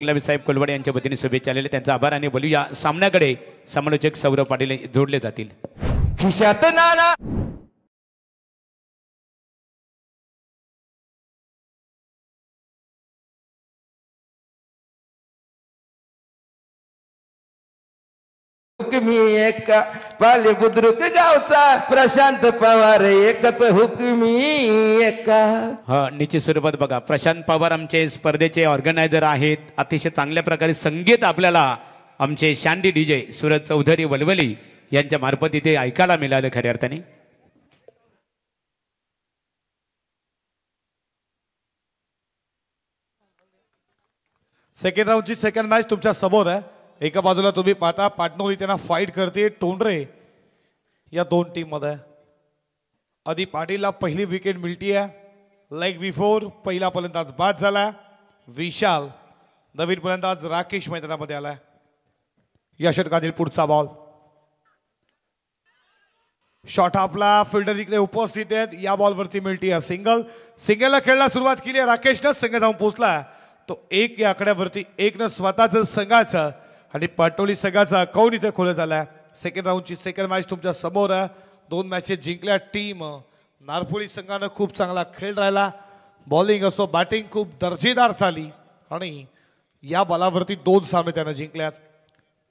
गुलाबी साहेब कोलवाडे यांच्या वतीने शुभेच्छा आलेले त्यांचा आभार आणि बोलूया सामन्याकडे समालोचक सौरभ पाटील जोडले जातील. खिशात नाना हुकमी एक पाले बुद्रुक गावचा प्रशांत पवार एकच हुकमी एका. हा निश्चित स्वरूपात बघा प्रशांत पवार आमचे स्पर्धेचे ऑर्गनायझर आहेत. अतिशय चांगल्या प्रकारे संगीत आपल्याला आमचे शांडी डीजे सूरज चौधरी वलवली यांच्या मार्फत इथे ऐकायला मिळालं खऱ्या अर्थाने. सेकंड राऊंडची सेकंड मॅच तुमच्या समोर आहे. एका बाजूला तुम्ही पाहता पाटणोली त्यांना फाईट करते टोंडरे या दोन टीम मध्ये. आधी पाटीलला पहिली विकेट मिळती आहे. लेग बिफोर पहिला फलंदाज बाद झाला. विशाल नवीन फलंदाज राकेश मैदानामध्ये आलाय. या षटकातील पुढचा बॉल शॉट हाफला फिल्डर इकडे उपस्थित आहेत. या बॉलवरती मिळती आहे सिंगल. सिंगलला खेळला सुरुवात केली आहे राकेशनं. संघ जाऊन पोहोचला तो एक या आकड्यावरती एकनं स्वतःच संघाचं आणि पाटोली संघाचा कौन इथे खोल झालाय. सेकंड राऊंडची सेकंड मॅच तुमच्या समोर आहे. दोन मॅचेस जिंकल्या टीम नारपोळी संघानं खूप चांगला खेळ राहिला. बॉलिंग असो बॅटिंग खूप दर्जेदार झाली आणि या बॉलावरती दोन सामने त्यानं जिंकल्यात.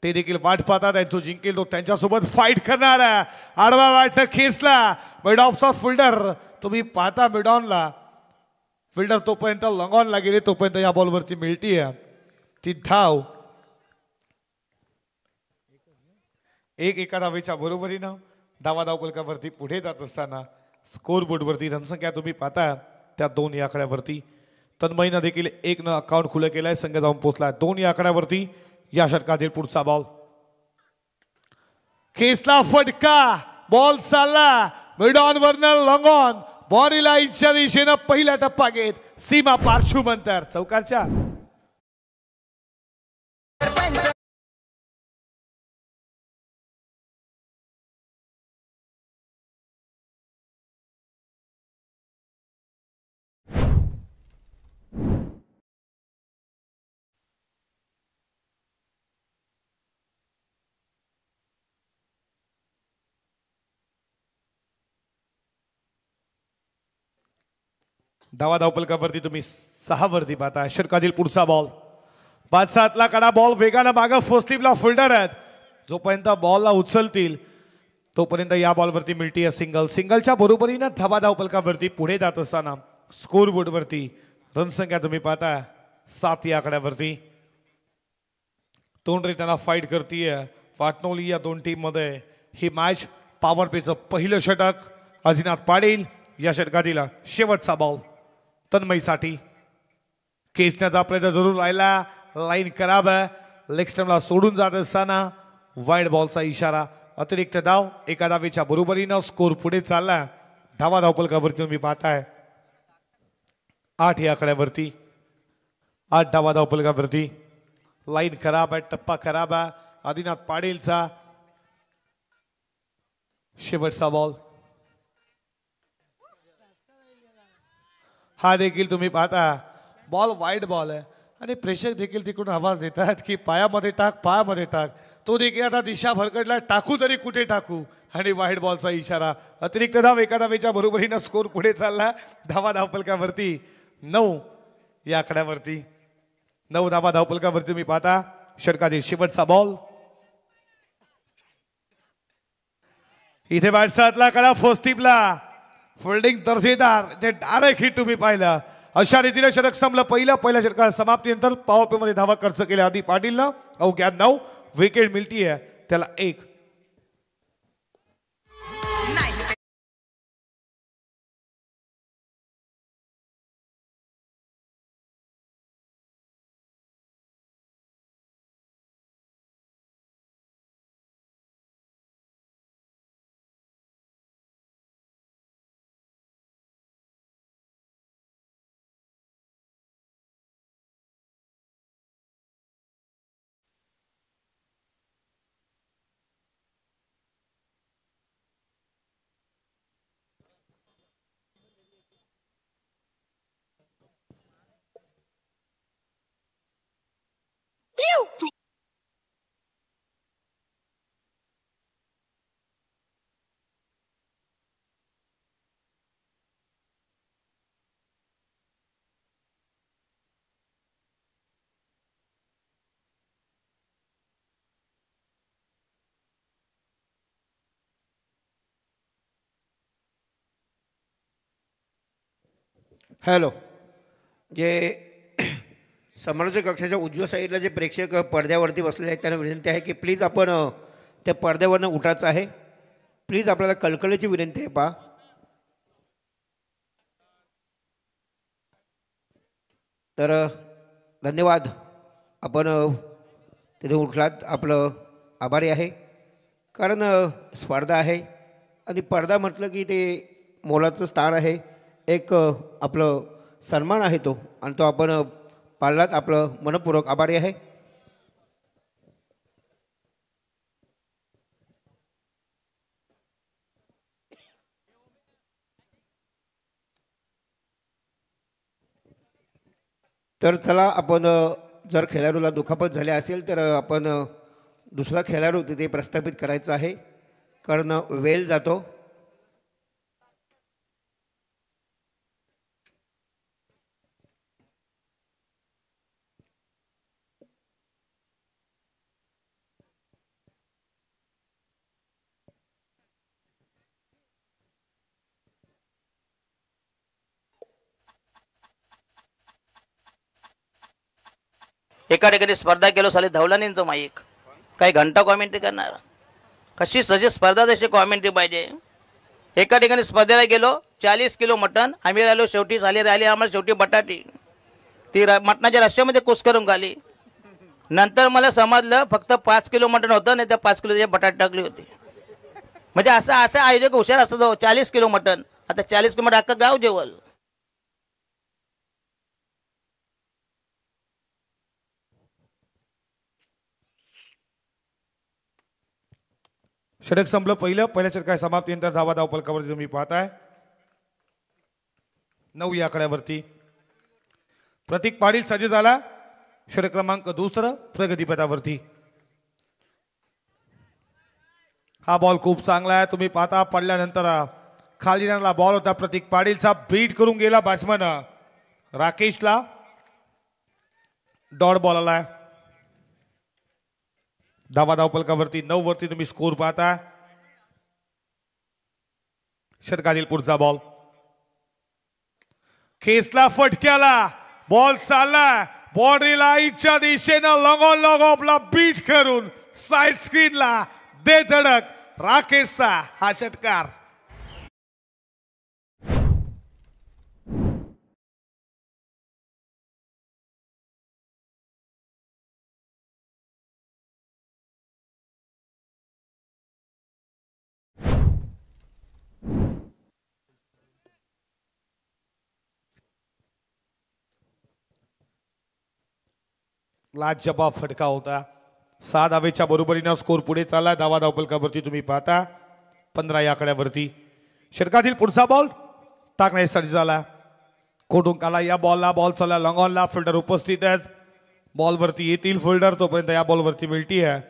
ते देखील वाट पाहतात आणि तो जिंकेल तो त्यांच्यासोबत फाईट करणार आहे. आडवा वाटनं खेचला मिड ऑफचा फिल्डर तुम्ही पाहता मिडॉनला फिल्डर तोपर्यंत लॉंगॉनला गेले तोपर्यंत या बॉलवरती मिळती आहे ती धाव. एका धावेच्या बरोबरीनं धावपलकावरती पुढे जात असताना स्कोर बोर्डवरती रनसंख्या तुम्ही पाहता त्या दोन या आकड्यावरती. तन्मयीनं देखील एकनं अकाउंट खुलं केलंय. संघ जाऊन पोहोचलाय दोन या आकड्यावरती. या षटकातील पुढचा बॉल खेचला फटका बॉल चालला मिडॉन वरनं लॉंगॉन बॉलीला इच्छा दिशेनं पहिला टप्पा घेत सीमा पार्श्वमंतर चौकारच्या. धावपलकावरती तुम्ही 6 वरती पाहता. षटकातील पुढचा बॉल 5-7 ला कडा बॉल वेगानं मागं फोस्टिपला फिल्डर आहेत. जोपर्यंत बॉलला उचलतील तोपर्यंत या बॉलवरती मिळती आहे सिंगल. सिंगलच्या बरोबरीनं धावपलकावरती पुढे जात असताना स्कोर बोर्डवरती रनसंख्या तुम्ही पाहता 7 या आकड्यावरती. तोंडरे त्यांना फाईट करतीये. पाटणोली या दोन टीम मध्ये ही मॅच पॉवर प्लेचं पहिलं षटक. अधिनाथ पाटील या षटकातील शेवटचा बॉल तन्मयीसाठी. खेचण्याचा प्रयत्न जरूर राहिला. लाईन खराब आहे. लेग स्टंपला सोडून जात असताना वाईड बॉलचा इशारा. अतिरिक्त धाव एका धावेच्या बरोबरीनं स्कोर पुढे चालला. धावपलकावरती तुम्ही पाहताय 8 या आकड्यावरती. 8 धावपलकावरती. लाईन खराब आहे. टप्पा खराब आहे. आदिनाथ पाटीलचा शेवटचा बॉल. हा देखील तुम्ही पाहता बॉल वाईड बॉल आहे आणि प्रेक्षक देखील तिकडून आवाज देतात की पायामध्ये टाक पायामध्ये टाक. तो देखील आता दिशा भरकटला टाकू तरी कुठे टाकू आणि वाईड बॉलचा इशारा. अतिरिक्त धाव एका धावेच्या बरोबरीनं स्कोर पुढे चालला. धावपलकावरती 9 या आकड्यावरती. 9 धावपलकावरती तुम्ही पाहता षटकातील शेवटचा बॉल. इथे बॅट्समॅनला कडा फोस्टिपला फिल्डिंग दर्जेदार ते डायरेक्ट हिट तुम्ही पाहिलं. अशा रीतीने षटक संपलं. पहिल्या षटका समाप्तीनंतर पॉवर प्ले मध्ये धावा खर्च केल्या आधी पाटीलनं. अवघ्या 9 विकेट मिळती आहे त्याला 1. हॅलो. जे समालोचक कक्षाच्या उजव्या साईडला जे प्रेक्षक पडद्यावरती बसलेले आहेत त्यांना विनंती आहे की प्लीज आपण त्या पडद्यावरनं उठायचं आहे. प्लीज आपल्याला कळकळीची विनंती आहे. पहा, तर धन्यवाद. आपण तिथे उठलात, आपलं आभारी आहे. कारण स्पर्धा आहे आणि पडदा म्हटलं की ते मोलाचं स्थान आहे. एक आपलं सन्मान आहे तो, आणि तो आपण पाळलात. आपलं मनपूर्वक आभारी आहे. तर चला, आपण जर खेळाडूला दुखापत झाली असेल तर आपण दुसरा खेळाडू तिथे प्रस्थापित करायचा आहे, कारण वेळ जातो. एका ठिकाणी स्पर्धा केलो साली धावला नाही तो माईक. काही घंटा कॉमेंट्री करणार, कशी सजी स्पर्धा तशी कॉमेंट्री पाहिजे. एका ठिकाणी स्पर्धेला गेलो, 40 किलो मटण. आम्ही राहिलो शेवटी, साली राहिली आम्हाला शेवटी बटाटी. ती मटणाच्या रश्श्यामध्ये कुस करून खाली. नंतर मला समजलं फक्त 5 किलो मटण होतं, नाही त्या 5 किलो बटाटे टाकली होती. म्हणजे असं आयोजक हुशार असतो. 40 किलो मटण, आता 40 किलो मटण अख्खं गाव जेवल. षटक संपलं पहिल्या षटकाच्या समाप्तीनंतर धावा धावपलकावरती तुम्ही पाहताय 9 या आकड्यावरती प्रतीक पाटील सज्ज झाला. षटक क्रमांक 2 प्रगतीपथावरती. हा बॉल खूप चांगला आहे. तुम्ही पाहता पडल्यानंतर खाली जाणारा बॉल होता प्रतीक पाटीलचा. बीट करून गेला बॅट्समन राकेशला. डॉट बॉल आलाय. धावा धावपलकावरती 9 वरती तुम्ही स्कोर पाहता. षटकातील पुढचा बॉल खेचला, फटक्याला बॉल चालला. बॉडी लाईनच्या दिशेनं लॉंग ऑफला बीट करून साइड स्क्रीनला दे धडक राकेशचा हा षटकार. लाजवाब फटका होता. 6 धावेच्या बरोबरीनं स्कोर पुढे चालला. धावा धावपलकावरती तुम्ही पाहता 15 या आकड्यावरती. षटकातील पुढचा बॉल टाकण्यासाठी झाला. कोटून काला या बॉलला. बॉल चालला लॉंग ऑनला. फिल्डर उपस्थित आहेत. बॉलवरती येतील फिल्डर, तोपर्यंत या बॉलवरती मिळती आहे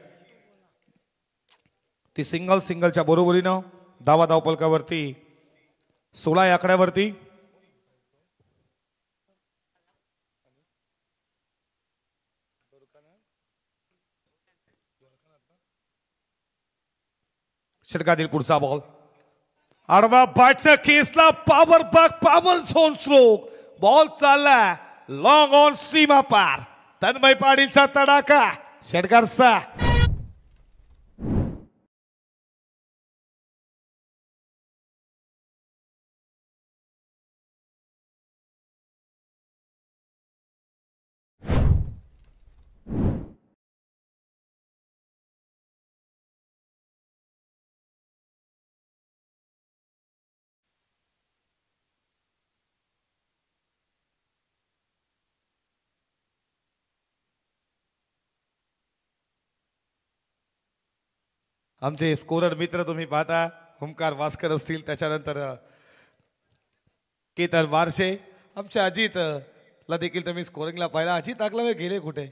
ती सिंगलच्या बरोबरीनं. धावा धावपलकावरती 16 या आकड्यावरती. षटकातील पुढचा बॉल आडवा बॅटनं केसला. Power zone stroke. बॉल चालला लॉंग ऑन सीमा पार. तन्मय पाटीलचा तडाखा षटकारचा. आमचे स्कोरर मित्र तुम्ही पाहता ओमकार वास्कर असतील, त्याच्यानंतर केतन वारशे. आमचे अजित ला देखील तुम्ही स्कोरिंगला पाहिला. अजित आकला गेले कुठे?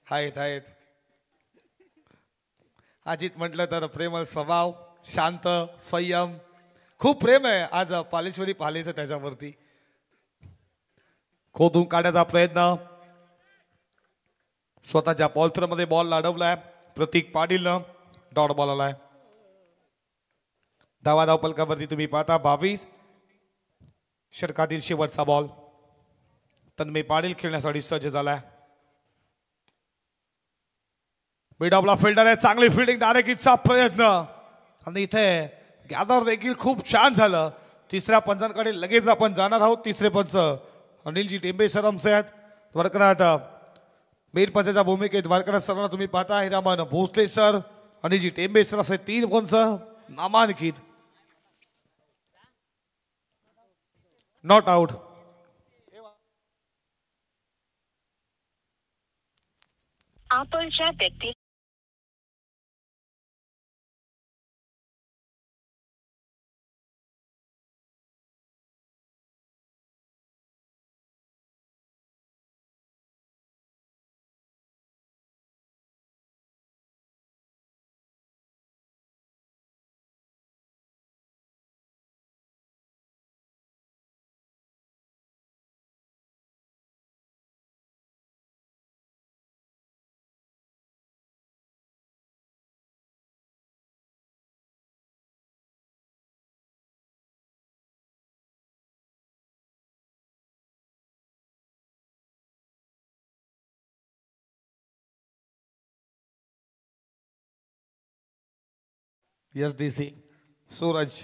आहेत. अजित म्हटलं तर प्रेमळ स्वभाव, शांत, संयम, खूप प्रेम आहे आज पालेश्वरी पालेचं त्याच्यावरती. खोदून काढण्याचा प्रयत्न. स्वतःच्या पॉल्थरमध्ये बॉल लाडवलाय प्रतीक पाटीलनं. डॉट बॉल आलाय. धावा धावपलकावरती तुम्ही पाहता 22. षटकातील शेवटचा बॉल तन्मय पाटील खेळण्यासाठी सज्ज झालाय. मिड ऑफला फिल्डर आहे, चांगली फिल्डिंग, डायरेक्ट हिटचा प्रयत्न आणि इथे गॅदर देखील खूप छान झालं. तिसऱ्या पंचांकडे लगेच आपण जाणार आहोत. तिसरे पंच अनिलजी टेंबे सर आमचे आहेत. द्वारकनाथ मेन पंचाच्या भूमिकेत द्वारकनाथ सरांना तुम्ही पाहता, हिरामन भोसले सर, अनिलजी टेंबे सर असे 3 पंच नामांकित. Not out. आपण ज्या व्यक्ती SDC सूरज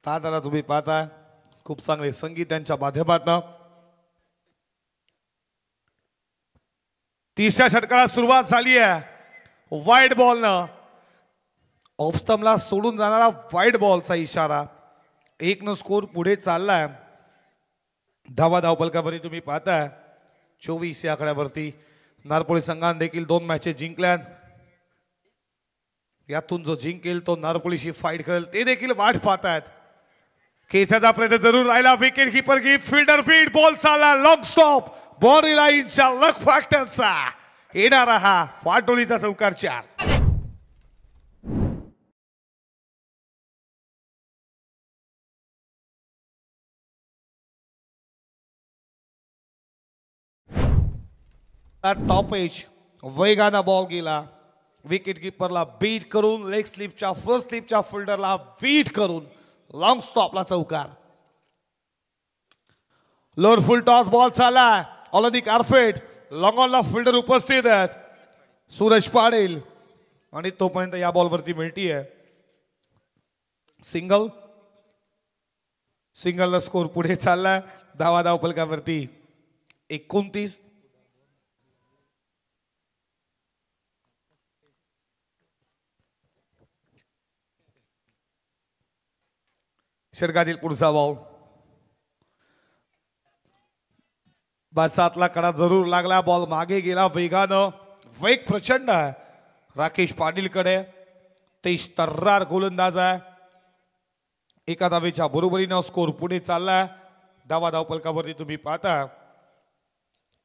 दादाला तुम्ही पाहता, खूप चांगले संगीत त्यांच्या माध्यमातून. तिसऱ्या षटकाला सुरुवात झाली आहे. वाईड बॉलनं ऑफस्टमला सोडून जाणारा वाईड बॉलचा इशारा. 1 स्कोर पुढे चाललाय. धावपलकावरती तुम्ही पाहताय 24 या आकड्यावरती नारपोळी संघाने देखील 2 मॅचेस जिंकल्यात. यातून जो जिंकेल तो नारपोळीशी फाईट करेल, ते देखील वाट पाहतायत. केसाचा प्रयत्न जरूर राहिला. विकेट कीपर की फिल्डर फीड बॉल चालला, लॉंग स्टॉप, बॉडी लाईनच्या लक फॅक्टरचा येणारा हा फाटोलीचा चौकार 4. टॉप एज वेगाना बॉल गेला. विकेट कीपरला बीट करून, लेग स्लिपच्या फर्स्ट स्लिपच्या फिल्डरला बीट करून लॉंग स्टॉपला चौकार. लोअर फुल टॉस बॉल चालला. ऑलरेडी कारफेट लॉंग ऑनला फिल्डर उपस्थित आहेत, सूरज पाटील, आणि तोपर्यंत या बॉलवरती मिळतीये सिंगल. सिंगलला स्कोर पुढे चाललाय. धावपलकावरती 29. षटकातील पुढचा बॉल. सातला कडा जरूर लागला. बॉल मागे गेला वेगानं. वेग प्रचंड आहे राकेश पाटीलकडे. 23 तर्रार गोलंदाज आहे. एका धावेच्या बरोबरीनं स्कोर पुढे चाललाय. धावपलकावरती तुम्ही पाहता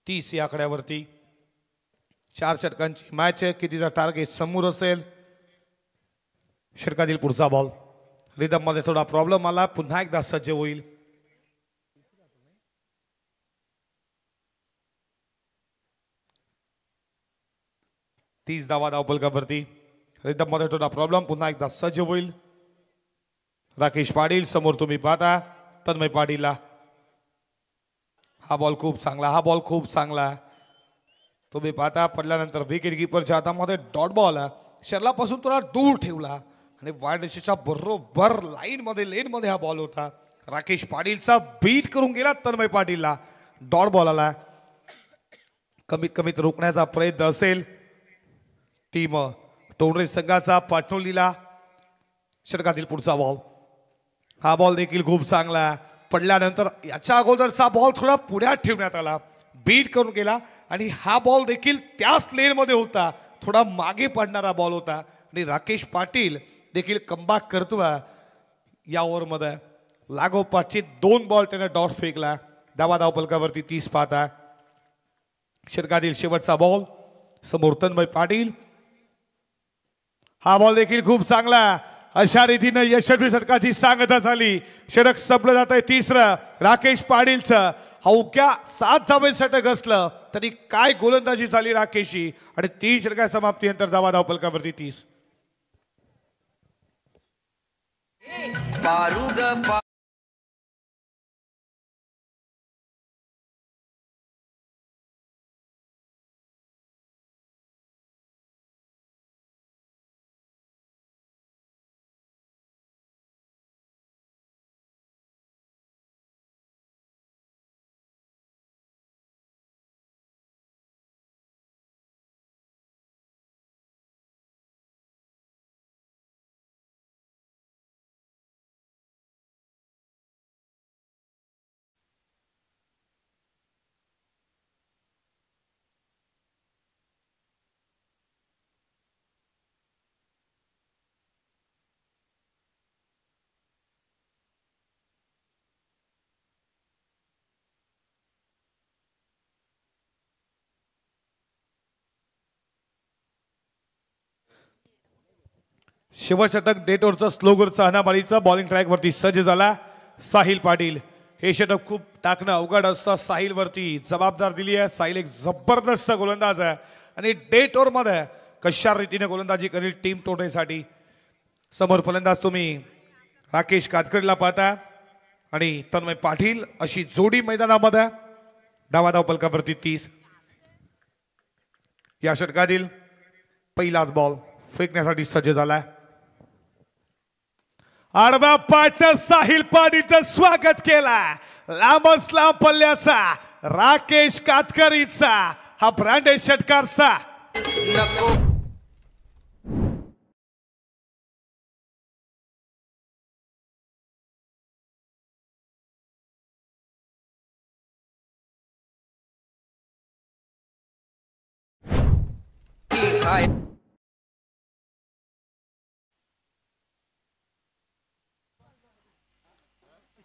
30 या आकड्यावरती 4 षटकांची मॅच आहे. कितीचा टार्गेट समोर असेल. षटकातील पुढचा बॉल. रिदम मध्ये थोडा प्रॉब्लेम आला, पुन्हा एकदा सज्ज होईल. तीस धावा धावपलकावरती. रिदम मध्ये थोडा प्रॉब्लेम, पुन्हा एकदा सज्ज होईल. राकेश पाटील समोर तुम्ही पाहता, तन्मय पाटीलला. हा बॉल खूप चांगला, हा बॉल खूप चांगला. तुम्ही पाहता पडल्यानंतर विकेट कीपरच्या हातामध्ये डॉट बॉल शर्लापासून थोडा दूर ठेवला आणि वाईड रेषेच्या बरोबर लेन मध्ये हा बॉल होता. राकेश पाटीलचा बीट करून गेला तन्मय पाटीलला. डॉट बॉल आला. कमीत कमीत रोखण्याचा प्रयत्न असेल टीम टोडरे संघाचा. पाटणोलीला षटकातील पुढचा बॉल. हा बॉल देखील खूप चांगला. पडल्यानंतर याच्या अगोदरचा बॉल थोडा पुढ्यात ठेवण्यात आला, बीट करून गेला आणि हा बॉल देखील त्याच लेन मध्ये होता. थोडा मागे पडणारा बॉल होता आणि राकेश पाटील देखील कमबॅक करतोय या ओव्हरमध्ये. लागोपाठचे 2 बॉल त्याने डॉट फेकला. धावपलकावरती 30 पाहता. षटकातील शेवटचा बॉल. समोर तन्मय पाटील. हा बॉल देखील खूप चांगला. अशा रीतीने यशस्वी षटकाची सांगता झाली. षटक संपलं जात आहे तिसरं राकेश पाटीलचं. अवघ्या 7 धावेत षटक असलं तरी काय गोलंदाजी झाली राकेशची. आणि 3 षटका समाप्तीनंतर धावपलकावरती 30. शेवटचं षटक डेटोरचं स्लोगरचं हनामारीचं बॉलिंग ट्रॅकवरती सज्ज झाला साहिल पाटील. हे षटक खूप टाकणं अवघड असतं. साहिलवरती जबाबदार दिली आहे. साहिल एक जबरदस्त गोलंदाज आहे आणि डेटोरमध्ये कशा रीतीने गोलंदाजी करेल टीम टोटेसाठी. समोर फलंदाज तुम्ही राकेश कातकरीला पाहता आणि तन्मय पाटील अशी जोडी मैदानामध्ये. डावा धाव पलकावरती 30. या षटकातील पहिलाच बॉल फेकण्यासाठी सज्ज झालाय. आडव्या पाटनं साहिल पाटीलचं स्वागत केला. लांबच लांब पल्ल्याचा राकेश कातकरीचा हा ब्रँडेड षटकारचा.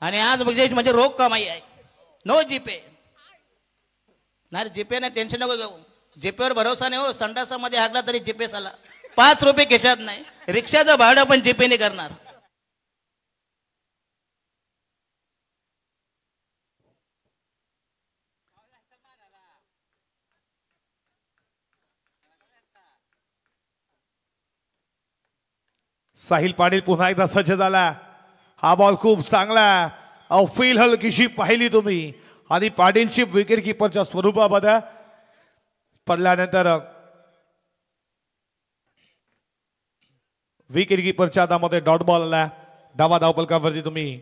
आणि आज म्हणजे रोख कमाई आहे. नो जीपे नाही जीपे नाही टेन्शन नको घेऊ. जीपेवर भरोसा नाही हो. संडासामध्ये हाडला तरी जीपे आला. 5 रुपये खिशात नाही. रिक्षाचं भाडं पण जीपेने करणार. साहिल पाटील पुन्हा एकदा सज्ज झाला. हा बॉल खूप चांगला. फील हलकीशी पाहिली तुम्ही आणि पाटीलची विकेट किपरच्या स्वरूपामध्ये पडल्यानंतर विकेट किपरच्या हातामध्ये डॉट बॉल आला. डावा धावपलकावरती तुम्ही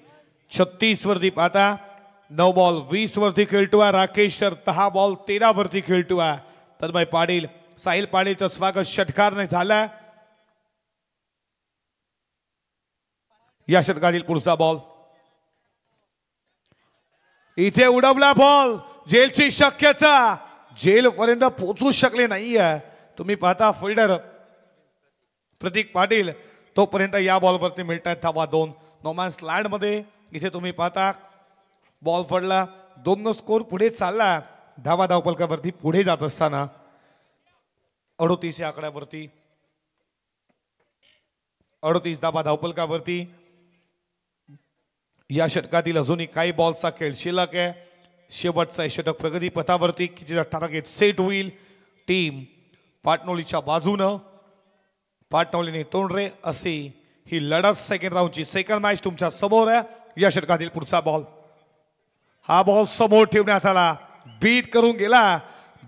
36 वरती पाहता. 9 बॉल 20 वरती खेळतोय राकेश. 10 बॉल 13 वरती खेळतोय तन्मय पाटील. साहिल पाटीलचं स्वागत षटकारने झालं. या षटकातील पुढचा बॉल इथे उडवला बॉल. जेलची शक्यता. जेल पर्यंत पोहोचू शकले नाहीये. तुम्ही पाहता फिल्डर प्रतीक पाटील तोपर्यंत या बॉलवरती मिळतात धावा 2. नोमॅन्स लँड मध्ये इथे तुम्ही पाहता बॉल पडला. 2 स्कोर पुढे चालला. धावा धावपलकावरती पुढे जात असताना 38 या आकड्यावरती 38 धावा धावपलकावरती. या षटकातील अजूनही काही बॉलचा खेळ शिल्लक आहे. शेवटचा षटक प्रगती पथावरती किती टार्गेट सेट होईल. टीम पाटणोलीच्या बाजूनं पाटणोलीने तोंडरे असे ही लढत सेकंड राऊंडची सेकंड मॅच तुमच्या समोर आहे. या षटकातील पुढचा बॉल. हा बॉल समोर ठेवण्यात आला. बीट करून गेला.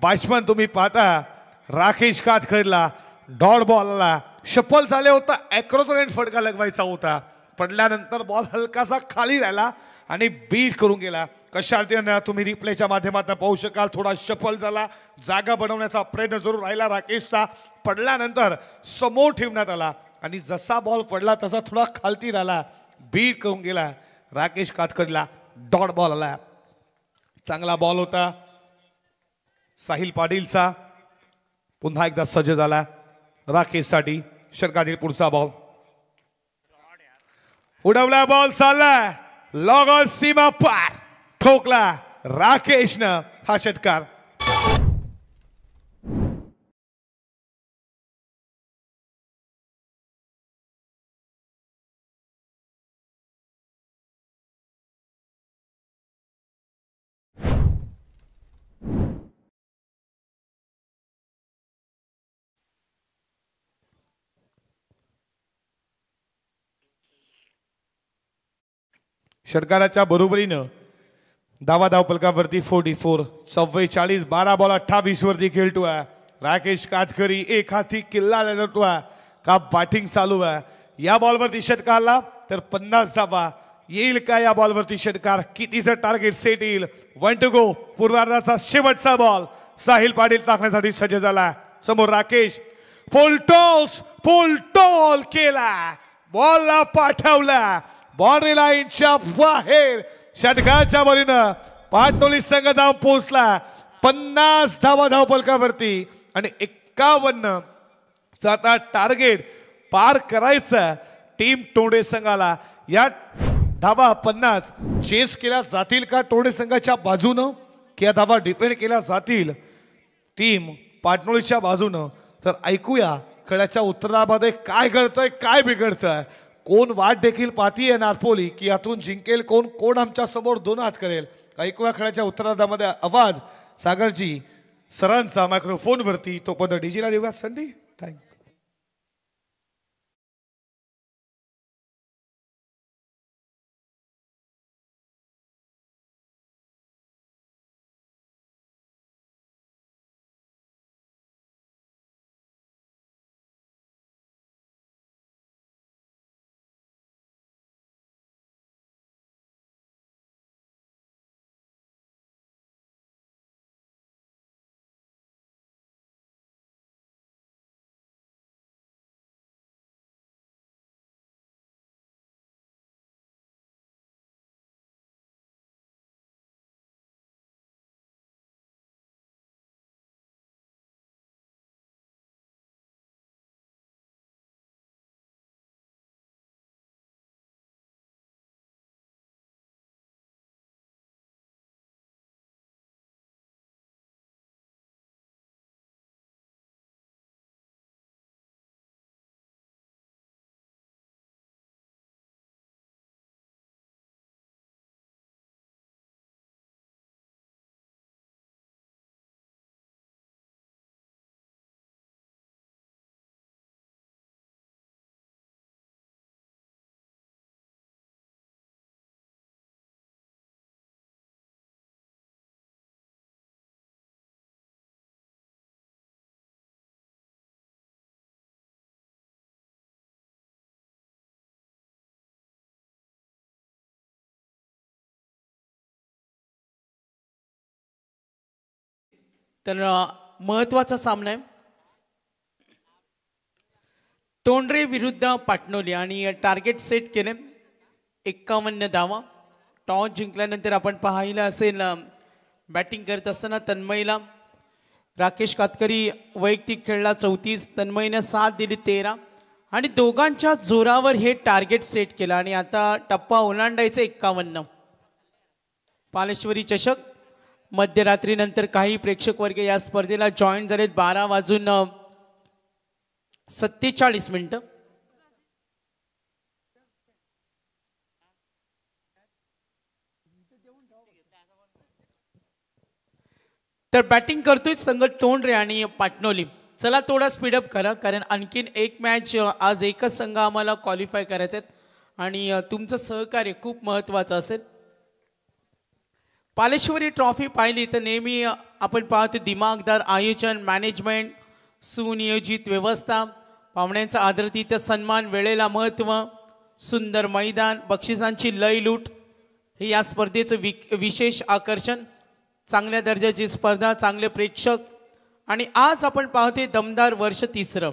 बॅट्समन तुम्ही पाहता राकेश कातकरीला डॉट बॉल आला. शफल झाले होता. ॲक्रोटोनेट फटका लगवायचा होता. पडल्यानंतर बॉल हलकासा खाली राहिला आणि बीट करून गेला. कशा रीतीने तुम्ही रिप्लेच्या माध्यमातून पाहू शकाल. थोडा शफल झाला. जागा बनवण्याचा प्रयत्न जरूर राहिला राकेशचा. पडल्यानंतर समोर ठेवण्यात आला आणि जसा बॉल पडला तसा थोडा खालती राहिला. बीट करून गेला. राकेश कातकरीला डॉट बॉल आला. चांगला बॉल होता साहिल पाटीलचा. पुन्हा एकदा सज्ज झाला राकेशसाठी. षटकातील पुढचा बॉल उडवला. बॉल चालला लॉग ऑन सीमा पार. ठोकला राकेशनं हा षटकार. षटकाराच्या बरोबरीनं धावा धावपलकावरती 44. 44 12 बॉल 28 वरती खेळतोय राकेश कातकरी. एक हाती किल्ला लढतोय का बॅटिंग चालू आहे. या बॉलवरती षटकारला तर 50 धावा येईल का. या बॉलवरती षटकार कितीचं टार्गेट सेट येईल. 1 टू गो. पूर्वार्धाचा शेवटचा बॉल साहिल पाटील टाकण्यासाठी सज्ज झाला. समोर राकेश फुल टॉल केला. बॉलला पाठवला बाउंड्री लाईनच्या बाहेर. षटकाच्या बरीनं पाटणोली संघ जाऊन पोहोचला 50 धावा धावपलकावरती आणि 51 चा आता टार्गेट पार करायचं टीम टोडे संघाला. या धावा 50 चेस केल्या जातील का टोडे संघाच्या बाजूनं की या धावा डिफेंड केल्या जातील टीम पाटणोलीच्या बाजूनं. तर ऐकूया खेळाच्या उत्तरामध्ये काय घडतंय काय बिघडतंय, कोण वाट देखील पाहतीये नारपोली की यातून जिंकेल कोण, कोण आमच्या समोर दोन हात करेल. ऐकूया खेळाच्या उत्तरार्धामध्ये आवाज सागरजी सरांचा मायक्रोफोनवरती. तो पण डीजीला देऊया संधी. थँक्यू. तर महत्वाचा सामना आहे तोंडरे विरुद्ध पाटणोली आणि टार्गेट सेट केले 51 धावा. टॉस जिंकल्यानंतर आपण पाहिलं असेल बॅटिंग करत असताना तन्मयला राकेश कातकरी वैयक्तिक खेळला 34, तन्मयने 7 दिली 13 आणि दोघांच्या जोरावर हे टार्गेट सेट केलं आणि आता टप्पा ओलांडायचं 51. पालेश्वरी चषक मध्यरात्रीनंतर काही प्रेक्षक वर्ग या स्पर्धेला जॉईन झालेत. 12:47. तर बॅटिंग करतोय संघ तोंडरे आणि पाटणोली. चला थोडा स्पीडअप करा कारण आणखीन एक मॅच आज एकच संघ आम्हाला क्वालिफाय करायचे आहेत आणि तुमचं सहकार्य खूप महत्त्वाचं असेल. पालेश्वरी ट्रॉफी पाहिली तर नेहमी आपण पाहतो दिमागदार आयोजन, मॅनेजमेंट, सुनियोजित व्यवस्था, पाहुण्यांचा आदरातिथ्य सन्मान, वेळेला महत्त्व, सुंदर मैदान, बक्षिसांची लयलूट हे या स्पर्धेचं विशेष आकर्षण. चांगल्या दर्जाची स्पर्धा, चांगले प्रेक्षक आणि आज आपण पाहतोय दमदार वर्ष 3रं.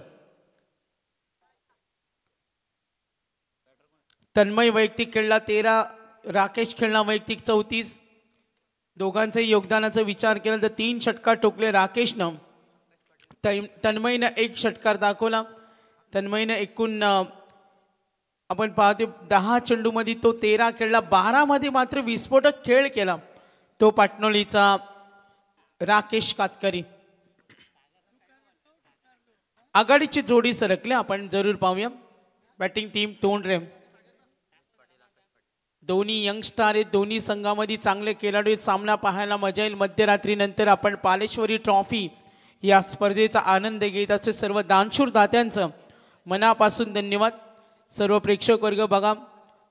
तन्मय वैयक्तिक खेळला 13, राकेश खेळला वैयक्तिक 34. दोघांचे योगदानाचा विचार केला तर 3 षटकार ठोकले राकेशनं. तन्मयनं 1 षटकार दाखवला. तन्मयनं एकूण आपण पाहतो 10 चेंडूमध्ये तो 13 खेळला. 12 मात्र विस्फोटक खेळ केला तो पाटणोलीचा राकेश कातकरी. आघाडीची जोडी सरकले आपण जरूर पाहूया. बॅटिंग टीम तोंडरे, दोन्ही यंगस्टार आहेत, दोन्ही संघामध्ये चांगले खेळाडू आहेत. सामना पाहायला मजा येईल. मध्यरात्रीनंतर आपण पालेश्वरी ट्रॉफी या स्पर्धेचा आनंद घेत असतो. सर्व दानशूर दात्यांचं मनापासून धन्यवाद. सर्व प्रेक्षक वर्ग बघा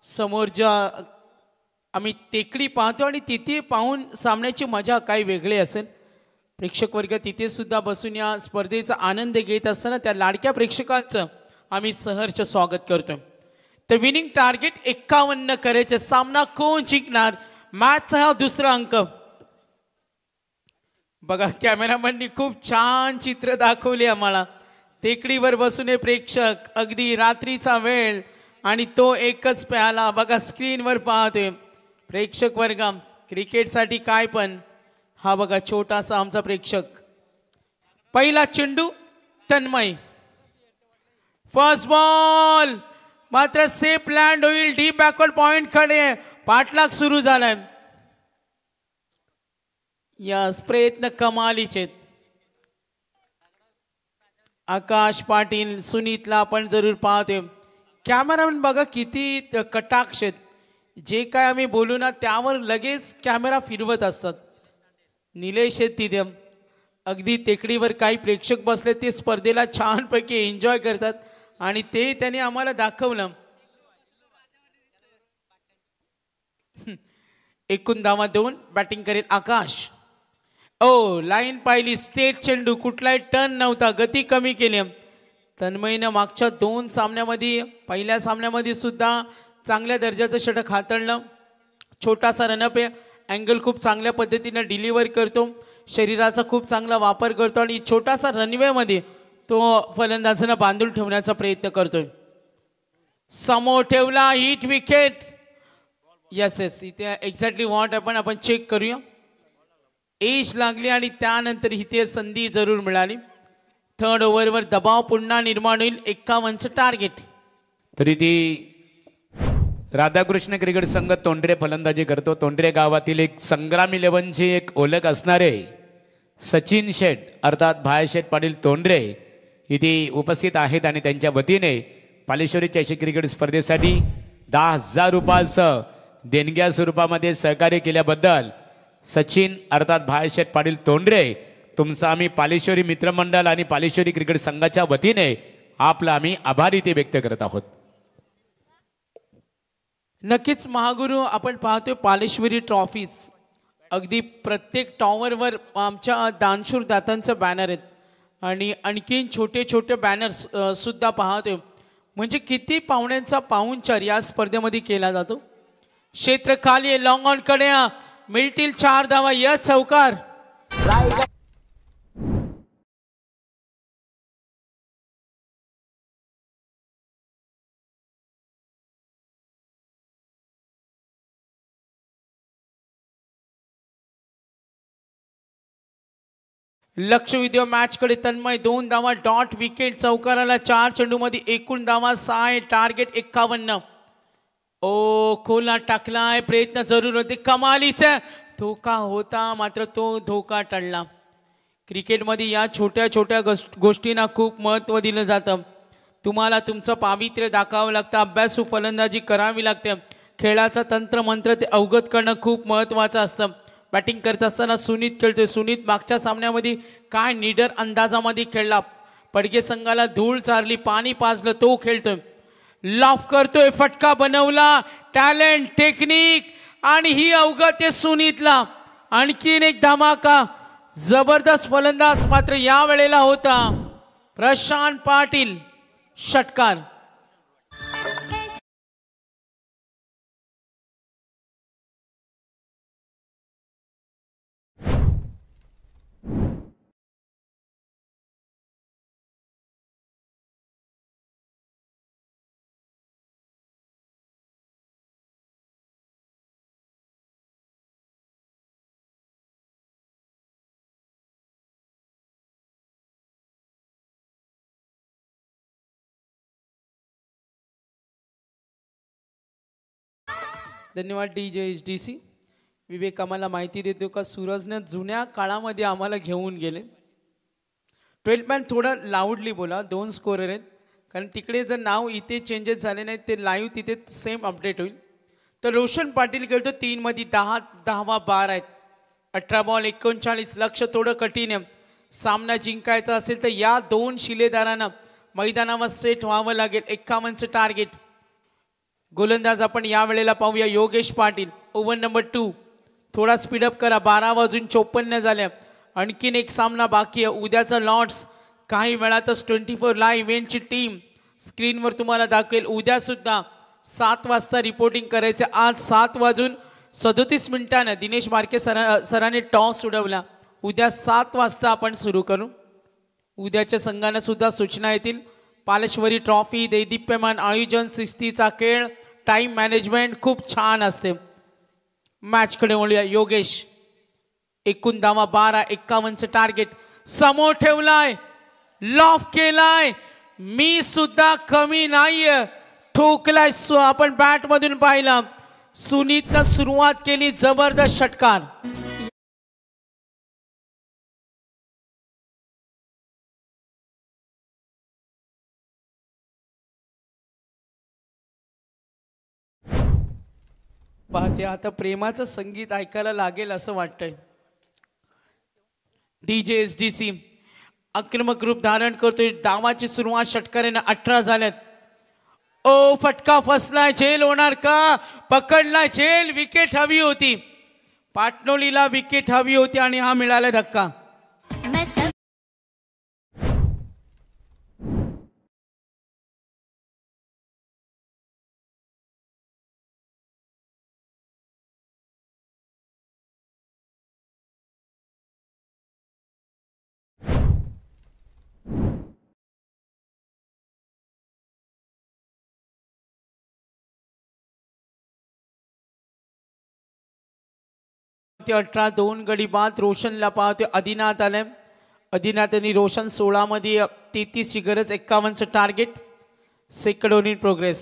समोर ज्या आम्ही टेकडी पाहतो आणि तिथे पाहून सामन्याची मजा काही वेगळी असेल. प्रेक्षक वर्ग तिथे सुद्धा बसून या स्पर्धेचा आनंद घेत असताना त्या लाडक्या प्रेक्षकांचं आम्ही सहर्ष स्वागत करतो. तर विनिंग टार्गेट 51 करायचे. सामना कोण जिंकणार? मॅचचा हा दुसरा अंक. बघा कॅमेरामॅननी खूप छान चित्र दाखवले आम्हाला. टेकडीवर बसून हे प्रेक्षक, अगदी रात्रीचा वेळ आणि तो एकच प्याला. बघा स्क्रीनवर पाहतोय प्रेक्षक वर्ग. क्रिकेटसाठी काय पण. हा बघा छोटासा आमचा प्रेक्षक. पहिला चेंडू तन्मय, फर्स्ट बॉल मात्र सेफ लँड होईल. डीप बॅकवर्ड पॉइंट कडे पाठलाग सुरू झालाय. यस प्रयत्न कमालीचे. आकाश पाटील सुनीतला आपण जरूर पाहतोय. कॅमेरामॅन बघा किती कटाक्ष आहेत. जे काय आम्ही बोलू ना त्यावर लगेच कॅमेरा फिरवत असतात. निलेश आहेत तिथे अगदी टेकडीवर काही प्रेक्षक बसले ते स्पर्धेला छानपैकी एन्जॉय करतात आणि ते त्याने आम्हाला दाखवलं. एकूण धावा 2. बॅटिंग करेल आकाश. ओ लाईन पाहिली स्टेट चेंडू कुठलाही टर्न नव्हता गती कमी केली. तन्मयीनं मागच्या 2 सामन्यामध्ये पहिल्या सामन्यामध्ये सुद्धा चांगल्या दर्जाचं षटक हाताळलं. छोटासा रनअप आहे. अँगल खूप चांगल्या पद्धतीनं डिलिव्हर करतो. शरीराचा खूप चांगला वापर करतो आणि छोटासा रनवेमध्ये तो फलंदाजांना बांधून ठेवण्याचा प्रयत्न करतोय. समोर ठेवला हिट विकेट. यस यस इथे एक्झॅक्टली व्हॉट आपण चेक करूया. एज लागली आणि त्यानंतर इथे संधी जरूर मिळाली. थर्ड ओव्हरवर दबाव पुन्हा निर्माण होईल. 51चं टार्गेट. तरी ती राधाकृष्ण क्रिकेट संघ तोंडरे फलंदाजी करतो. तोंडरे गावातील एक संग्राम 11ची एक ओळख असणारे सचिन शेठ अर्थात भायाशेठ पाटील तोंडरे इथे उपस्थित आहेत आणि त्यांच्या वतीने पालेश्वरी चषक क्रिकेट स्पर्धेसाठी 10,000 रुपयाचं देणग्या स्वरूपामध्ये सहकार्य केल्याबद्दल सचिन अर्थात भायाशेठ पाटील तोंडरे तुमचा आम्ही पालेश्वरी मित्रमंडळ आणि पालेश्वरी क्रिकेट संघाच्या वतीने आपला आम्ही आभार इथे व्यक्त करत आहोत. नक्कीच महागुरु आपण पाहतोय पालेश्वरी ट्रॉफीज अगदी प्रत्येक टॉवरवर आमच्या दानशूर दातांचं बॅनर आहेत आणि आणखीन छोटे छोटे बॅनर्स सुद्धा पाहतोय. म्हणजे किती पाहुण्यांचा पाहुणचार या स्पर्धेमध्ये केला जातो. क्षेत्र खाली आहे. लॉंग ऑन कडे मिळतील 4 धावा. यस चौकार. लक्ष विद्या मॅच कडे. तन्मय 2 धावा डॉट विकेट. चौकाराला 4 चेंडूमध्ये एकूण धावा 6. टार्गेट 51. ओ खोला टाकलाय. प्रयत्न जरूर होते. कमालीचा धोका होता मात्र तो धोका टळला. क्रिकेटमध्ये या छोट्या छोट्या गोष्टींना खूप महत्त्व दिलं जातं. तुम्हाला तुमचं पावित्र्य दाखवावं लागतं. अभ्यासू फलंदाजी करावी लागते. खेळाचा तंत्रमंत्र ते अवगत करणं खूप महत्त्वाचं असतं. बॅटिंग करत असताना सुनीत खेळतोय. सुनीत मागच्या सामन्यामध्ये काय निडर अंदाजामध्ये खेळला. पडगे संघाला धूळ चारली पाणी पाजलं तो खेळतोय. लॉफ करतोय. फटका बनवला. टॅलेंट टेक्निक आणि ही अवगत आहे सुनीतला. आणखीन एक धमाका. जबरदस्त फलंदाज मात्र या वेळेला होता प्रशांत पाटील. षटकार. धन्यवाद DJHDC. विवेक आम्हाला माहिती देतो का सूरजने जुन्या काळामध्ये आम्हाला घेऊन गेले. 12 मॅन थोडं लाऊडली बोला. 2 स्कोरर आहेत कारण तिकडे जर नाव इथे चेंजेस झाले नाहीत ते लाईव्ह तिथे सेम अपडेट होईल. तर रोशन पाटील खेळतो 3 मध्ये 10 धावा 12 आहेत. 18 बॉल 39. लक्ष थोडं कठीण आहे. सामना जिंकायचा असेल तर या 2 शिलेदारांना मैदानावर सेट व्हावं लागेल. 51चं टार्गेट. गोलंदाज आपण या वेळेला पाहूया योगेश पाटील. Over number 2. थोडा स्पीडअप करा. 12:54 झाल्या. आणखीन एक सामना बाकी आहे. उद्याचा लॉर्ड्स काही वेळातच 24 लाईव्ह इव्हेंटची टीम स्क्रीनवर तुम्हाला दाखवेल. उद्या सुद्धा 7 वाजता रिपोर्टिंग करायचं. आज 7:37 दिनेश मार्के सरांनी टॉस उडवला. उद्या 7 वाजता आपण सुरू करू. उद्याच्या संघांना सुद्धा सूचना येतील. पालेश्वरी ट्रॉफी दैदिप्यमान आयोजन शिस्तीचा खेळ टाइम मॅनेजमेंट खूप छान असते. मॅचकडे वळूया. योगेश एकूण धावा 12. 51चं टार्गेट. समोर ठेवलाय. लॉफ केलाय. मी सुद्धा कमी नाहीये. ठोकलाय. आपण बॅट मधून पाहिलं. सुनीतनं सुरुवात केली. जबरदस्त षटकार. पाहते आता प्रेमाचं संगीत ऐकायला लागेल असं वाटतंय. डीजे एसडीसी आक्रमक रूप धारण करतोय. डावाची सुरुवात षटकाराने 18 झाल्यात. ओ फटका फसलाय, झेल होणार का? पकडलाय झेल. विकेट हवी होती, पाटणोलीला विकेट हवी होती आणि हा मिळाला धक्का. ते 18 2 गडी बाद. रोशनला पाहतोय आदिनाथ आलाय. आदिनाथ आणि रोशन 16 मध्ये 33 ची गरज, 51चं target. Second over in progress.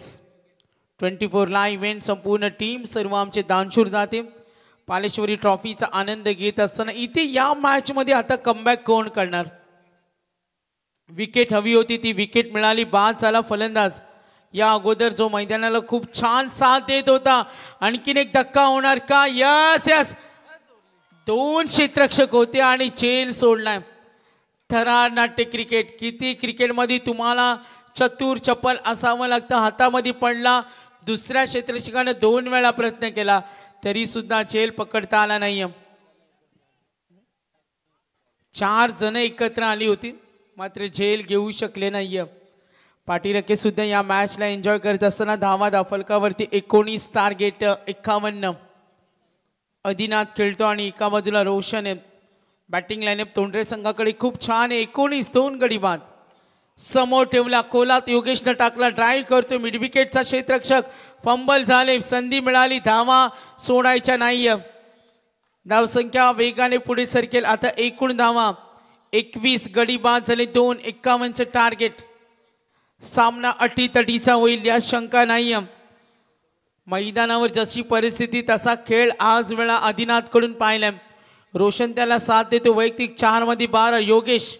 24 ला इव्हेंट संपूर्ण टीम सर्व आमचे दानशूर दाते पालेश्वरी ट्रॉफीचा आनंद घेत असताना इथे या मॅच मध्ये आता कमबॅक कोण करणार? विकेट हवी होती, ती विकेट मिळाली. बाद झाला फलंदाज. या अगोदर जो मैदानाला खूप छान साथ देत होता, आणखीन एक धक्का होणार का? यस यस, 2 क्षेत्ररक्षक होते आणि झेल सोडलाय. थरार नाट्य क्रिकेट. किती क्रिकेटमध्ये तुम्हाला चतुर चपल असावं लागतं. हातामध्ये पडला, दुसऱ्या क्षेत्ररक्षकाने 2 वेळा प्रयत्न केला तरी सुद्धा झेल पकडता आला नाही. 4 जण एकत्र आली होती मात्र झेल घेऊ शकले नाहीये. पाटीरके सुद्धा या मॅचला एन्जॉय करत असताना धावा फलकावरती 19 टार्गेट 51. आदिनाथ खेळतो आणि एका बाजूला रोशन आहे. बॅटिंग लाईनअप तोंडरे संघाकडे खूप छान आहे. 19 2 गडी बाद. समोर ठेवला कोलात. योगेशनं टाकला, ड्राईव्ह करतो. मिड विकेटचा क्षेत्ररक्षक. फंबल झाले, संधी मिळाली, धावा सोडायच्या नाहीये. धावसंख्या वेगाने पुढे सरकेल. आता एकूण धावा 21 गडी बाद झाले. 2 51चं टार्गेट. सामना अटीतटीचा होईल या शंका नाही. मैदानावर जशी परिस्थिती तसा खेळ आज वेळा आदिनाथ कडून पाहिलाय. रोशन त्याला साथ देतो. वैयक्तिक 4 मध्ये 12. Yogesh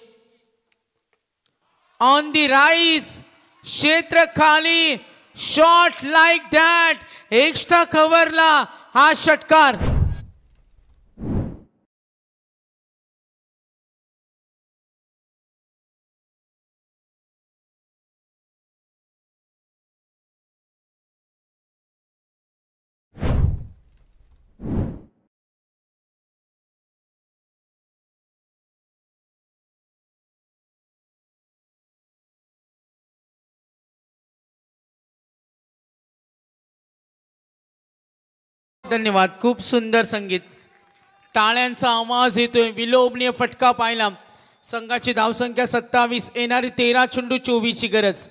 on the rise. क्षेत्र खाली. Shot like that. एक्स्ट्रा कव्हरला हा षटकार. धन्यवाद. खूप सुंदर संगीत. टाळ्यांचा आवाज येतोय. विलोभनीय फटका पाहिला. संघाची धावसंख्या 27. येणारी 13 चेंडू 24 ची गरज.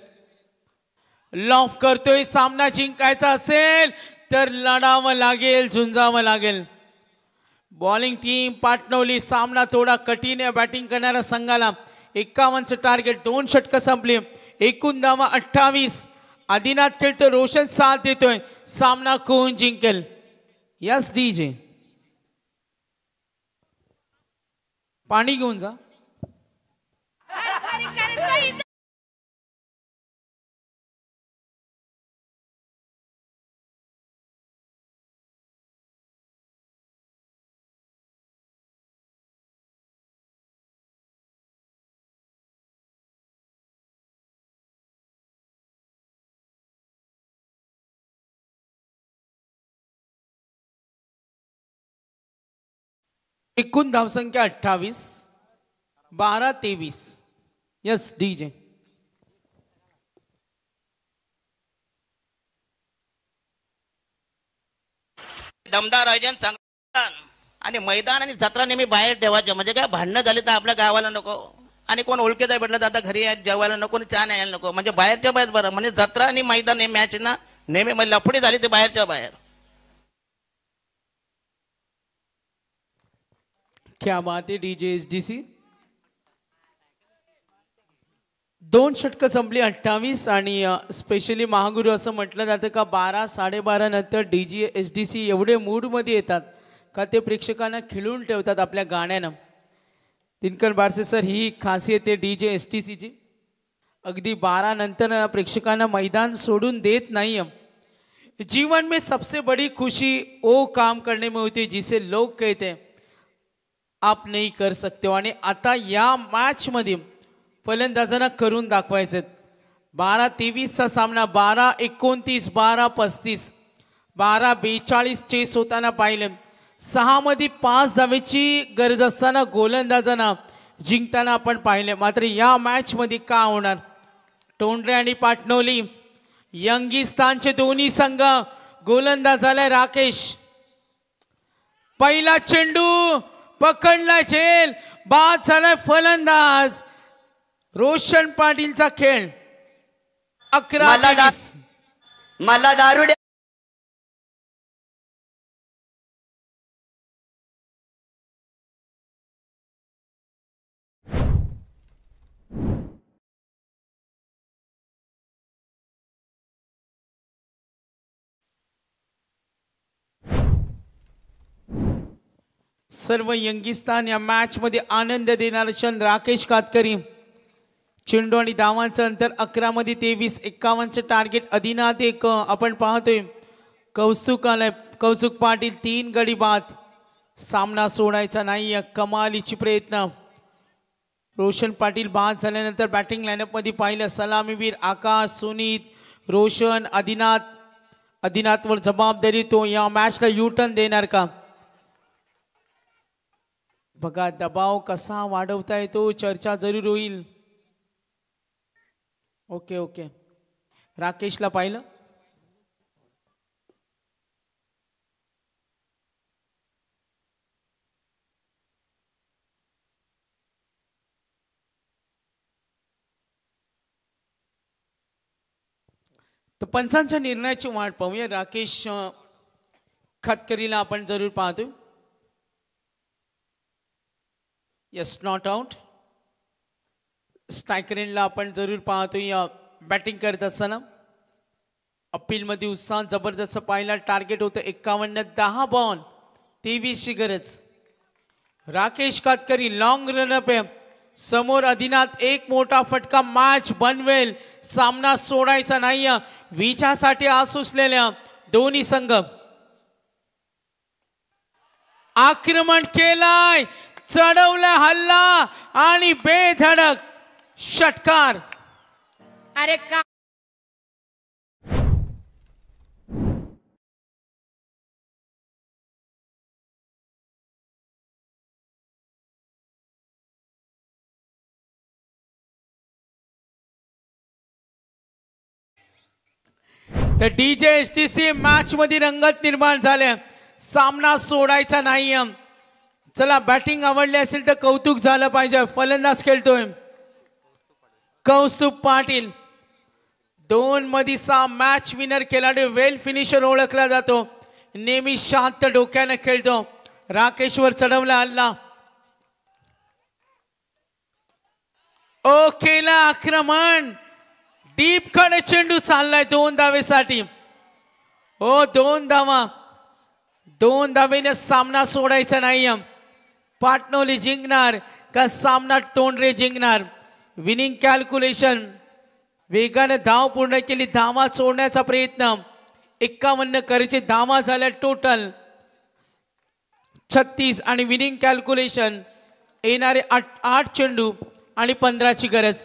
लॉफ करतोय. सामना जिंकायचा असेल तर लढावं लागेल, झुंजावं लागेल. बॉलिंग टीम पाटणवली. सामना थोडा कठीण आहे बॅटिंग करणाऱ्या संघाला. 51चं टार्गेट. 2 षटकं संपली. एकूण धावा 28. आदिनाथ खेळतो. रोशन साथ देतोय. सामना कोण जिंकेल? यस डीजे, पाणी घेऊन जा. एकूण धावसंख्या 28. 12 23. Yes DJ. दमदार आयोजन चांगलं. आणि मैदान आणि जत्रा नेहमी बाहेर ठेवायचे. म्हणजे काय भांडणं झाली तर आपल्या गावाला नको, आणि कोण ओळखीचा भेटलं तर आता घरी जेवायला नको, चहा न्यायला नको. म्हणजे बाहेरच्या बाहेर बरं. म्हणजे जत्रा आणि मैदान हे मॅच ना नेहमी लफडी झाली ते बाहेरच्या बाहेर. क्या बात आहे डीजे एसडीसी. 2 षटकं संपली. 28. आणि स्पेशली महागुरु असं म्हटलं जातं का 12 12:30 नंतर डीजे एसडीसी एवढे मूडमध्ये येतात का ते प्रेक्षकांना खिळून ठेवतात आपल्या गाण्यानं. दिनकर बारसे सर, ही खासियत आहे डीजे एसडीसीची. अगदी 12 नंतर प्रेक्षकांना मैदान सोडून देत नाही. जीवन में सबसे बड़ी खुशी वो काम करने में होती है जिसे लोग कहते हैं आप नहीं कर सकते हो. आणि आता या मॅच मध्ये फलंदाजांना करून दाखवायचे. 12-23चा सामना 12-29, 12-35, 12-42 चेस होताना पाहिले. 6 मध्ये 5 धावेची गरज असताना गोलंदाजांना जिंकताना आपण पाहिले. मात्र या मॅच मध्ये का होणार. टोंडरे आणि पाटणोली यंगिस्तानचे दोन्ही संघ. गोलंदाज झालाय राकेश. पहिला चेंडू पकडला झेल. बाद झालाय फलंदाज. रोशन पाटीलचा खेळ. 11 मला दारुड्या सर्व यंगिस्तान या मॅच मध्ये आनंद देणारे क्षण. राकेश कातकरी. चेंडू आणि धावांचं अंतर 11 मध्ये 23-51चे टार्गेट. अधिनाथ 1 आपण पाहतोय. कौस्तुक आलाय. कौस्तुक पाटील 3 गडी बाद. सामना सोडायचा नाही. कमालीची प्रयत्न. रोशन पाटील बाद झाल्यानंतर बॅटिंग लाईनअप मध्ये पाहिलं. सलामीवीर आकाश, सुनीत, रोशन, अधिनाथवर जबाबदारी. तो या मॅचला युटर्न देणार का. बघा दबाव कसा वाढवता येतो. चर्चा जरूर होईल. ओके राकेशला पाहिलं. तर पंचांच्या निर्णयाची वाट पाहूया. राकेश खतकरीला आपण जरूर पाहतोय. Yes not out. स्ट्रायकरेनला आपण जरूर पाहतोय बॅटिंग करत असताना. अपील मध्ये उत्साह जबरदस्त पाहिला. टार्गेट होतं 51. 10 बॉल 23 ची गरज. राकेश कातकरी लॉंग रनअप आहे. समोर अधिनाथ. एक मोठा फटका. मॅच बनवेल. सामना सोडायचा नाही. विजयासाठी आसुसलेल्या दोन्ही संघ. आक्रमण केलाय. चढवला हल्ला आणि बेधडक षटकार. अरे का तर डीजे एसटीसी मॅच मध्ये रंगत निर्माण झाल्या. सामना सोडायचा नाही. चला बॅटिंग आवडली असेल तर कौतुक झालं पाहिजे. फलंदाज खेळतोय कौस्तुभ पाटील. 2 मध्ये 6 मॅच विनर खेळाडू. वेल फिनिशर ओळखला जातो. नेहमी शांत डोक्याने खेळतो. राकेशवर चढवला हल्ला. ओ केला आक्रमण. डीप कडे चेंडू चाललाय 2 धावेसाठी. ओ 2 धावा. 2 धावेने सामना सोडायचा नाही. पाटणोली जिंकणार का सामना टोंडरे जिंकणार. Winning calculation. वेगाने धाव पूर्ण केली. धावा सोडण्याचा प्रयत्न. 51 करायचे. धावा झाल्या टोटल 36. आणि विनिंग कॅल्क्युलेशन येणारे 8 चेंडू आणि 15 ची गरज.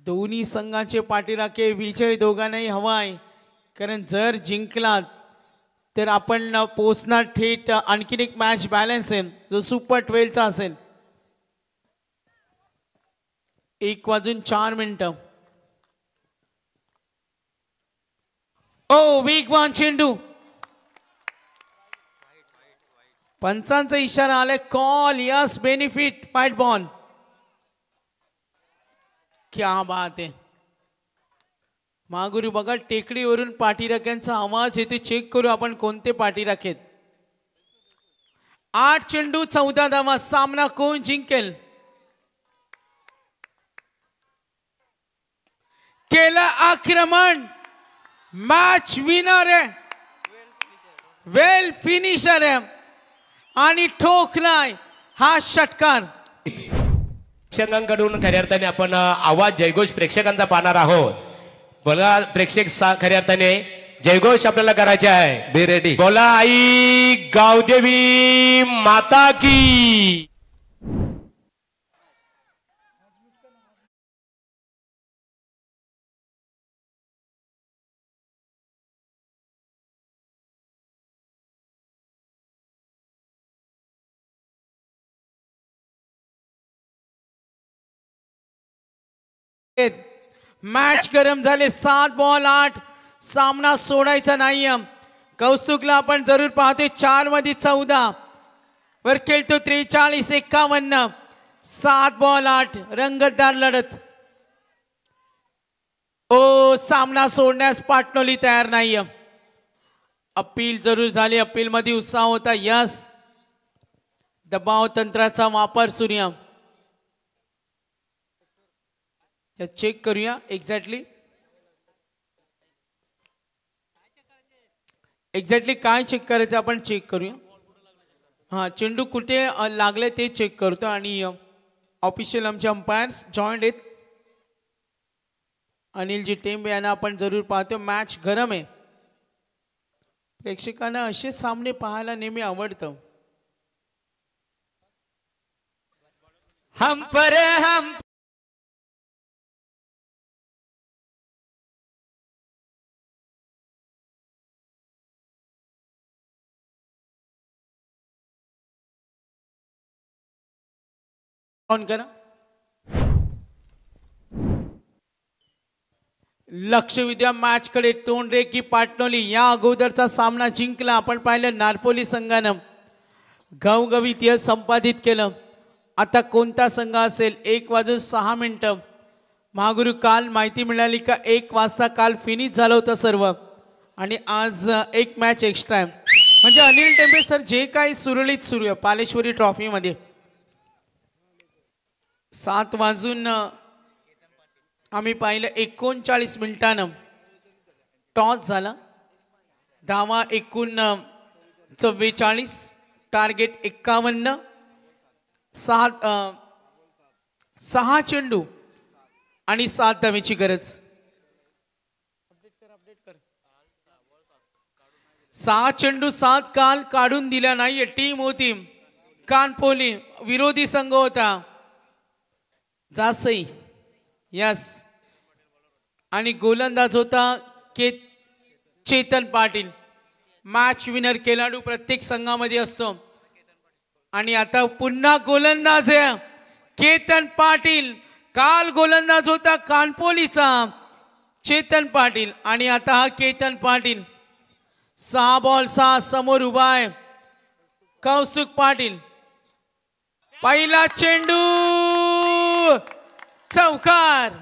दोन्ही संघाचे पाठीराखे. विजय दोघांनाही हवाय. कारण जर जिंकलात तर आपण पोचणार थेट. आणखीन एक मॅच बॅलन्स आहे जो सुपर 12चा असेल. 1:04. ओ वेगवान चेंडू. पंचांचा इशारा आलाय. Call yes benefit white ball. क्या बात आहे. मागुरी बघा टेकडीवरून पाठीराख्यांचा आवाज येते. चेक करू आपण कोणते पाठीराखेत. 8 चेंडू 14 धावा. सामना कोण जिंकेल. केला आक्रमण. मॅच विनर आहे. वेल फिनिशर आहे. आणि ठोकलाय हा षटकार. प्रेक्षकांकडून खऱ्या अर्थाने आपण आवाज जयघोष प्रेक्षकांचा पाहणार आहोत. बोला प्रेक्षक खऱ्या अर्थाने जयघोष आपल्याला करायचे आहे. Be ready. बोला आई गावदेवी माता की. मॅच गरम झाले. 7 बॉल 8. सामना सोडायचा नाही. कौस्तुकला आपण जरूर पाहतोय. 4 मध्ये 14 वर खेळतो. 43-51. 7 बॉल 8. रंगतदार लढत. ओ सामना सोडण्यास पाटणोली तयार नाही. अपील जरूर झाली. अपील मध्ये उत्साह होता. यस दबाव तंत्राचा वापर सूर्य. चेक करूया एक्झॅक्टली काय चेक करायचं आपण चेक करूया. हां चेंडू कुठे लागले ते चेक करतो आणि ऑफिशियल आमचे अंपायर्स जॉईंट आहेत. अनिलजी टेंबे यांना आपण जरूर पाहतो. मॅच गरम आहे. प्रेक्षकांना असे सामने पाहायला नेहमी आवडतं. हम पर हम ऑन करा. लक्ष विद्या मॅच कडे. टोंडरे की पाटणोली या अगोदरचा सामना जिंकला. आपण पाहिलं नारपोली संघानं घवघवीत यश संपादित केलं. आता कोणता संघ असेल. 1:06 महागुरु काल माहिती मिळाली का 1 वाजता काल फिनिश झालं होतं सर्व आणि आज एक मॅच एक्स्ट्रा आहे. म्हणजे अनिल टेंबे सर जे काही सुरळीत सुरू आहे पालेश्वरी ट्रॉफी मध्ये. 7 वाजून आम्ही पाहिलं 39 मिनिटानं टॉस झाला. धावा एकूण 44. टार्गेट 51. 6 चेंडू आणि 7 धावेची गरज. 6 चेंडू 7 काल काढून दिल्या नाहीये. टीम होती कानपोली. विरोधी संघ होता जासई. यस आणि गोलंदाज होता चेतन पाटील. मॅच विनर खेळाडू प्रत्येक संघामध्ये असतो आणि आता पुन्हा गोलंदाज आहे केतन पाटील. काल गोलंदाज होता कानपोलीचा चेतन पाटील आणि आता हा केतन पाटील. 6 बॉल 6 समोर उभा आहे कौस्तुक पाटील. पहिला चेंडू चौकार.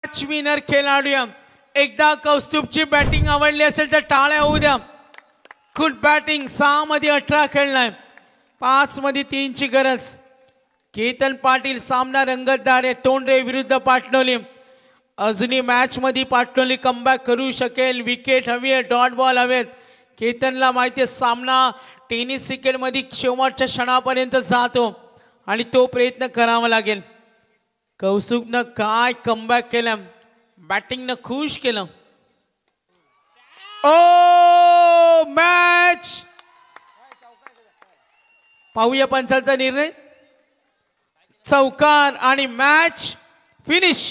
मॅच विनर खेळाडू. एकदा कौस्तुभची बॅटिंग आवडली असेल तर टाळ्या होऊ द्या. Good batting. 6 मध्ये 18 खेळलाय. 5 मध्ये 3 ची गरज. केतन पाटील. सामना रंगतदार आहे. तोंडरे विरुद्ध पाटणोली. अजूनही मॅच मध्ये पाटणोली कमबॅक करू शकेल. विकेट हवी आहे. डॉट बॉल हवेत. केतनला माहिती आहे सामना टेनिस क्रिकेट मध्ये शेवटच्या क्षणापर्यंत जातो आणि तो प्रयत्न करावा लागेल. कौस्तुभनं काय कमबॅक केलं. बॅटिंगनं खुश केलं. ओ मॅच पाहूया पंचांचा निर्णय. चौकार आणि मॅच फिनिश.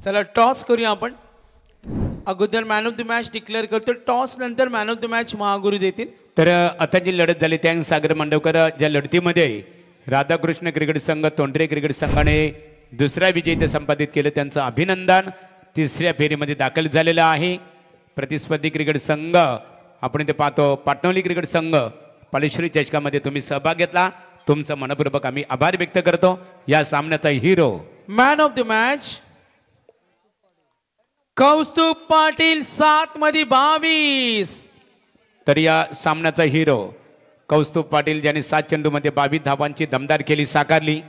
चला टॉस करूया आपण. अगोदर man of the match declare करतो. टॉस नंतर man of the match Mahaguru देतील. तर आता जी लढत झाली त्या सागर मांडवकर ज्या लढतीमध्ये राधाकृष्ण क्रिकेट संघ तोंडरे क्रिकेट संघाने दुसरा विजय ते संपादित केलं त्यांचं अभिनंदन. 3ऱ्या फेरीमध्ये दाखल झालेला आहे. प्रतिस्पर्धी क्रिकेट संघ आपण इथे पाहतो पाटणोली क्रिकेट संघ पालेश्वरी चषकामध्ये तुम्ही सहभाग घेतला. तुमचं मनपूर्वक आम्ही आभार व्यक्त करतो. या सामन्याचा hero man of the match Kaustubh Patil 7 मध्ये 22. तर या सामन्याचा हिरो कौस्तुभ पाटील ज्यांनी 7 चेंडूमध्ये 22 धावांची दमदार खेळी साकारली.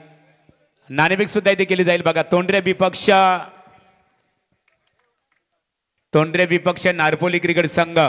नाणेफेक सुद्धा इथे केली जाईल बघा. तोंडरे विपक्ष नारपोली क्रिकेट संघ